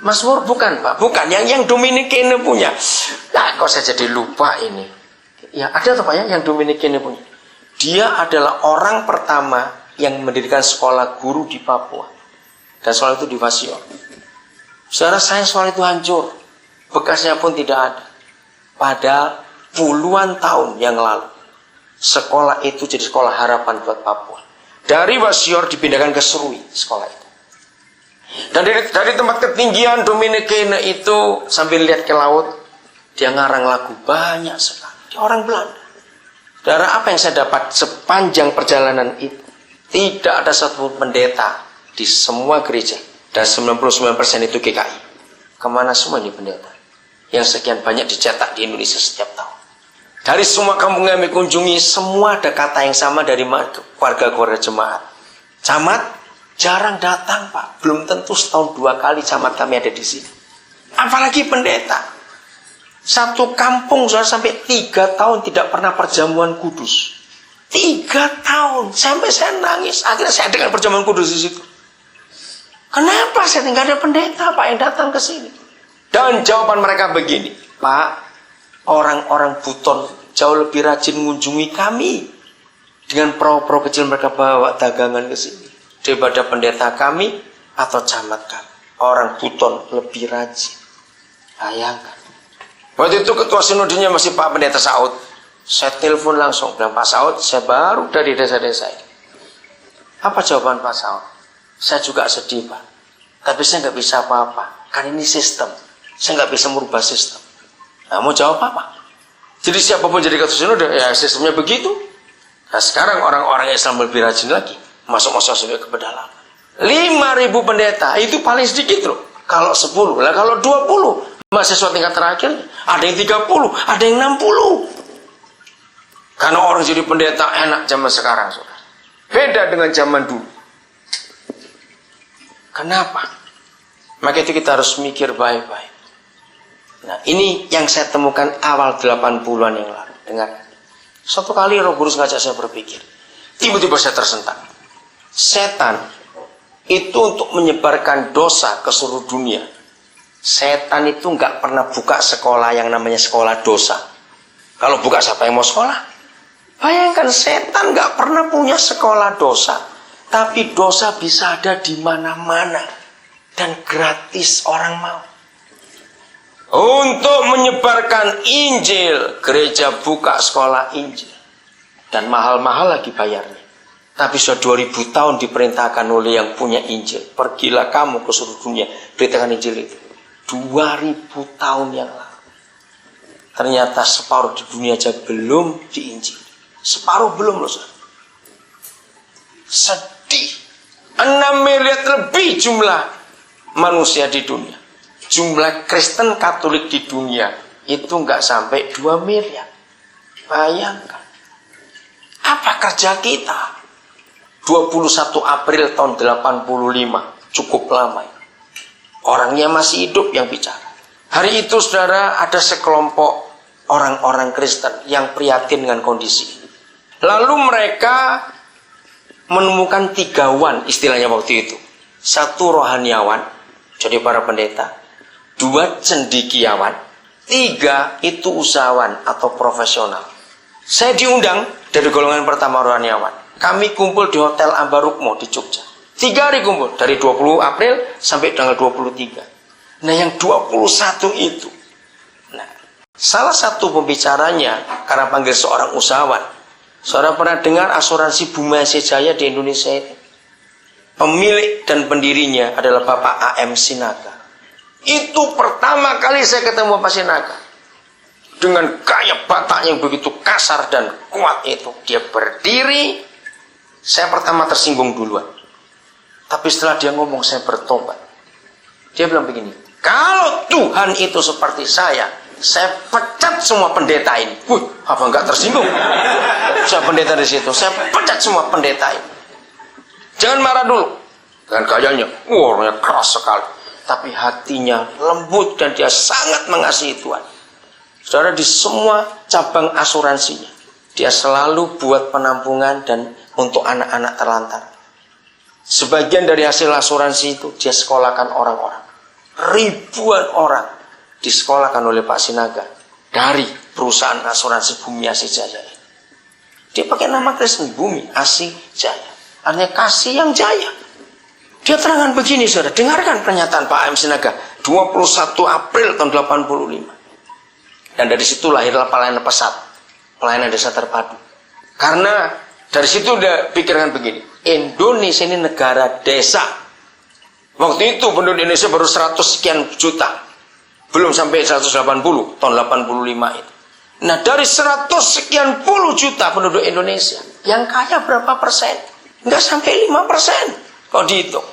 Mazmur bukan Pak, bukan yang Dominican punya. Nah, kok saya jadi lupa ini. Ya ada tuh Pak ya yang Dominican punya. Dia adalah orang pertama yang mendirikan sekolah guru di Papua. Dan sekolah itu di Wasior. Saudara, saya sekolah itu hancur. Bekasnya pun tidak ada. Padahal puluhan tahun yang lalu sekolah itu jadi sekolah harapan buat Papua. Dari Wasior dipindahkan ke Serui sekolah itu. Dan dari tempat ketinggian Dominican itu sambil lihat ke laut, dia ngarang lagu banyak sekali. Dia orang Belanda. Dari apa yang saya dapat sepanjang perjalanan itu, tidak ada satu pendeta di semua gereja, dan 99% itu GKI. Kemana semua ini pendeta? Yang sekian banyak dicetak di Indonesia setiap tahun. Dari semua kampung yang kami kunjungi, semua ada kata yang sama dari keluarga-keluarga jemaat. Camat jarang datang Pak, belum tentu setahun 2 kali camat kami ada di sini. Apalagi pendeta. Satu kampung sudah sampai 3 tahun tidak pernah perjamuan kudus. 3 tahun, sampai saya nangis. Akhirnya saya dengar perjamuan kudus di situ. Kenapa saya tidak ada pendeta Pak yang datang ke sini? Dan jawaban mereka begini, Pak, orang-orang Buton jauh lebih rajin mengunjungi kami. Dengan perahu-perahu kecil mereka bawa dagangan ke sini daripada pendeta kami atau camat kami. Orang Buton lebih rajin. Bayangkan. Waktu itu ketua sinodenya masih Pak Pendeta Saud. Saya telepon langsung, bilang, Pak Saud, saya baru dari desa-desa ini. Apa jawaban Pak Saud? Saya juga sedih Pak, tapi saya nggak bisa apa-apa. Kan ini sistem, saya nggak bisa merubah sistem. Nah, mau jawab apa? Jadi siapapun jadi ketua sinode, ya sistemnya begitu. Nah sekarang orang-orang Islam lebih rajin lagi. Masuk-masuk sampai ke pedalaman. 5.000 pendeta, itu paling sedikit loh. Kalau 10, lah kalau 20, mahasiswa tingkat terakhir, ada yang 30, ada yang 60. Karena orang jadi pendeta enak zaman sekarang, saudara. Beda dengan zaman dulu. Kenapa? Maka itu kita harus mikir baik-baik. Nah, ini yang saya temukan awal 80-an yang lalu. Dengarkan. Suatu kali Roh Kudus ngajak saya berpikir. Tiba-tiba saya tersentak. Setan itu untuk menyebarkan dosa ke seluruh dunia. Setan itu nggak pernah buka sekolah yang namanya sekolah dosa. Kalau buka siapa yang mau sekolah? Bayangkan setan nggak pernah punya sekolah dosa. Tapi dosa bisa ada di mana-mana. Dan gratis orang mau. Untuk menyebarkan Injil, gereja buka sekolah Injil. Dan mahal-mahal lagi bayarnya. Tapi sudah 2000 tahun diperintahkan oleh yang punya Injil. Pergilah kamu ke seluruh dunia, beritakan Injil itu. 2000 tahun yang lalu. Ternyata separuh di dunia aja belum diinjil. Separuh belum loh. Sedih. 6 miliar lebih jumlah manusia di dunia. Jumlah Kristen Katolik di dunia itu nggak sampai 2 miliar. Bayangkan. Apa kerja kita? 21 April tahun 85, cukup lama. Orangnya masih hidup yang bicara. Hari itu saudara, ada sekelompok orang-orang Kristen yang prihatin dengan kondisi ini. Lalu mereka menemukan 3 wan istilahnya waktu itu. 1 rohaniawan, jadi para pendeta. 2 cendekiawan. 3 itu usahawan atau profesional. Saya diundang dari golongan pertama rohaniawan. Kami kumpul di Hotel Ambarukmo di Jogja. 3 hari kumpul, dari 20 April sampai tanggal 23. Nah yang 21 itu, nah, salah satu pembicaranya, karena panggil seorang usahawan. Saudara pernah dengar asuransi Buma Sejaya di Indonesia itu? Pemilik dan pendirinya adalah Bapak A.M. Sinaga. Itu pertama kali saya ketemu Pak Sinaga. Dengan gaya Batak yang begitu kasar dan kuat itu. Dia berdiri. Saya pertama tersinggung duluan. Tapi setelah dia ngomong saya bertobat. Dia bilang begini. Kalau Tuhan itu seperti saya pecat semua pendeta ini. Wih, apa enggak tersinggung? Saya pendeta di situ. Saya pecat semua pendeta ini. Jangan marah dulu. Dengan gayanya, orangnya keras sekali. Tapi hatinya lembut dan dia sangat mengasihi Tuhan. Saudara, di semua cabang asuransinya, dia selalu buat penampungan dan untuk anak-anak terlantar. Sebagian dari hasil asuransi itu dia sekolahkan orang-orang. ribuan orang disekolahkan oleh Pak Sinaga dari perusahaan asuransi Bumi Asih Jaya. Dia pakai nama Kristen, Bumi Asih Jaya. Artinya kasih yang jaya. Dia terangkan begini, saudara. Dengarkan pernyataan Pak A.M. Sinaga 21 April tahun 85. Dan dari situ lahirlah pelayanan pesat, pelayanan desa terpadu. Karena dari situ udah pikirkan begini, Indonesia ini negara desa. Waktu itu penduduk Indonesia baru 100 sekian juta, belum sampai 180 tahun 85 itu. Nah, dari 100 sekian puluh juta penduduk Indonesia, yang kaya berapa persen? Enggak sampai 5% kalau dihitung.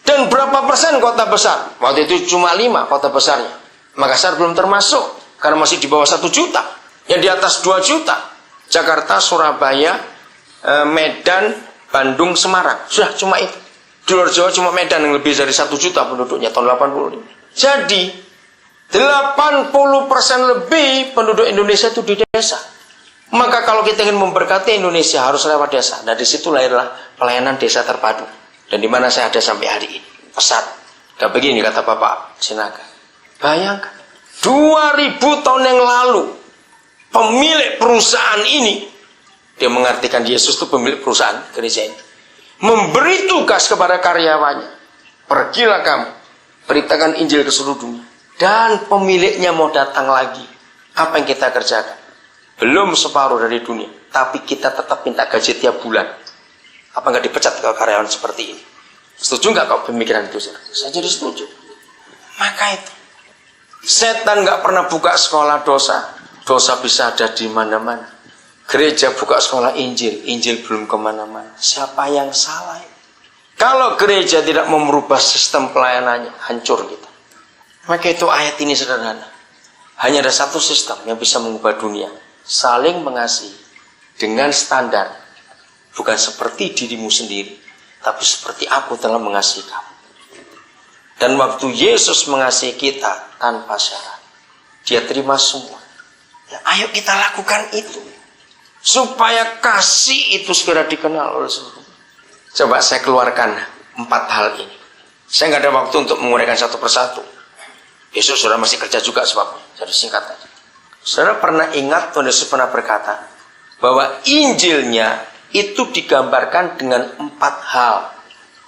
Dan berapa persen kota besar? Waktu itu cuma 5 kota besarnya. Makassar belum termasuk, karena masih di bawah 1 juta. Yang di atas 2 juta, Jakarta, Surabaya, Medan, Bandung, Semarang. Sudah cuma itu. Di luar Jawa cuma Medan yang lebih dari 1 juta penduduknya tahun 85. Jadi 80% lebih penduduk Indonesia itu di desa. Maka kalau kita ingin memberkati Indonesia harus lewat desa. Nah, di situ lahirlah pelayanan desa terpadu. Dan di mana saya ada sampai hari ini. Pesat. Dan begini kata Bapak Sinaga. Bayangkan 2000 tahun yang lalu pemilik perusahaan ini, dia mengartikan Yesus itu pemilik perusahaan gereja ini, memberi tugas kepada karyawannya, pergilah kamu beritakan Injil ke seluruh dunia. Dan pemiliknya mau datang lagi. Apa yang kita kerjakan? Belum separuh dari dunia, tapi kita tetap minta gaji tiap bulan. Apa nggak dipecat kalau karyawan seperti ini? Setuju nggak kau pemikiran itu? Saya jadi setuju. Maka itu setan nggak pernah buka sekolah dosa. Dosa bisa ada di mana-mana. Gereja buka sekolah Injil, Injil belum kemana-mana. Siapa yang salah? Kalau gereja tidak mau merubah sistem pelayanannya, hancur kita. Maka itu ayat ini sederhana. Hanya ada satu sistem yang bisa mengubah dunia. Saling mengasihi dengan standar. Bukan seperti dirimu sendiri, tapi seperti aku telah mengasihi kamu. Dan waktu Yesus mengasihi kita tanpa syarat, dia terima semua. Ya, ayo kita lakukan itu. Supaya kasih itu segera dikenal oleh seluruh. Coba saya keluarkan 4 hal ini. Saya nggak ada waktu untuk menguraikan satu persatu. Yesus sudah masih kerja juga sebabnya. Jadi singkat aja. Saudara pernah ingat Tuhan Yesus pernah berkata bahwa Injilnya itu digambarkan dengan 4 hal.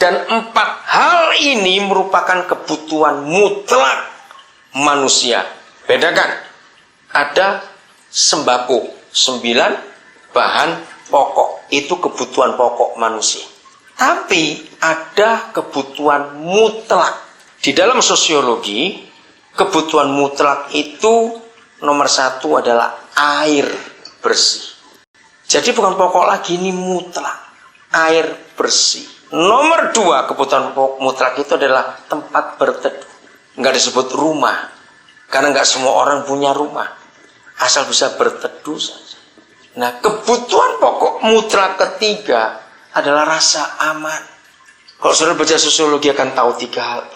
Dan 4 hal ini merupakan kebutuhan mutlak manusia. Bedakan. Ada sembako, 9 bahan pokok. Itu kebutuhan pokok manusia. Tapi ada kebutuhan mutlak. Di dalam sosiologi, kebutuhan mutlak itu nomor 1 adalah air bersih. Jadi bukan pokok lagi, ini mutlak. Air bersih. Nomor 2 kebutuhan pokok mutlak itu adalah tempat berteduh. Enggak disebut rumah. Karena enggak semua orang punya rumah. Asal bisa berteduh saja. Nah, kebutuhan pokok mutlak ketiga adalah rasa aman. Kalau saudara baca sosiologi akan tahu 3 hal.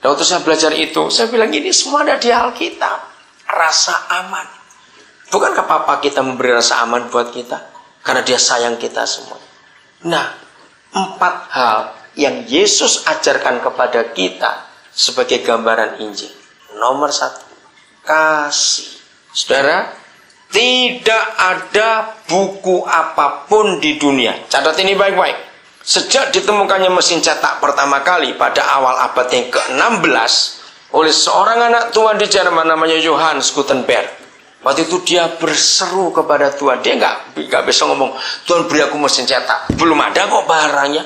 Dan waktu saya belajar itu, saya bilang ini semua ada di Alkitab. Rasa aman. Bukankah Papa kita memberi rasa aman buat kita? Karena dia sayang kita semua. Nah, 4 hal yang Yesus ajarkan kepada kita sebagai gambaran Injil. Nomor 1, kasih. Saudara, tidak ada buku apapun di dunia. Catat ini baik-baik. Sejak ditemukannya mesin cetak pertama kali pada awal abad yang ke-16 oleh seorang anak Tuhan di Jerman namanya Johannes Gutenberg. Waktu itu dia berseru kepada Tuhan. Dia nggak bisa ngomong, Tuhan beri aku mesin cetak. Belum ada kok barangnya.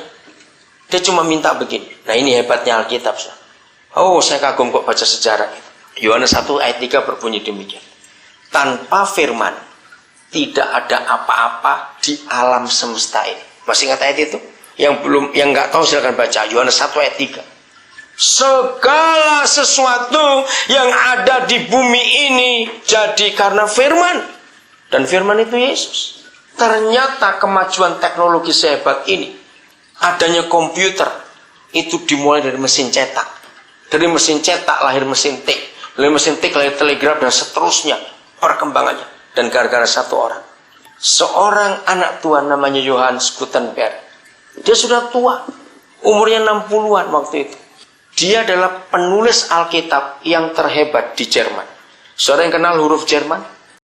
Dia cuma minta begini. Nah, ini hebatnya Alkitab. Oh, saya kagum kok baca sejarah. Yohanes 1 ayat 3 berbunyi demikian. Tanpa firman, tidak ada apa-apa di alam semesta ini. Masih ingat ayat itu? Yang nggak tahu silakan baca. Yohanes 1 ayat 3. Segala sesuatu yang ada di bumi ini jadi karena firman. Dan firman itu Yesus. Ternyata kemajuan teknologi sehebat ini, adanya komputer, itu dimulai dari mesin cetak. Dari mesin cetak lahir mesin tik. Dari mesin tik lahir telegraf dan seterusnya perkembangannya. Dan gara-gara satu orang. Seorang anak Tuhan namanya Johannes Gutenberg. Dia sudah tua. Umurnya 60-an waktu itu. Dia adalah penulis Alkitab yang terhebat di Jerman. Saudara yang kenal huruf Jerman?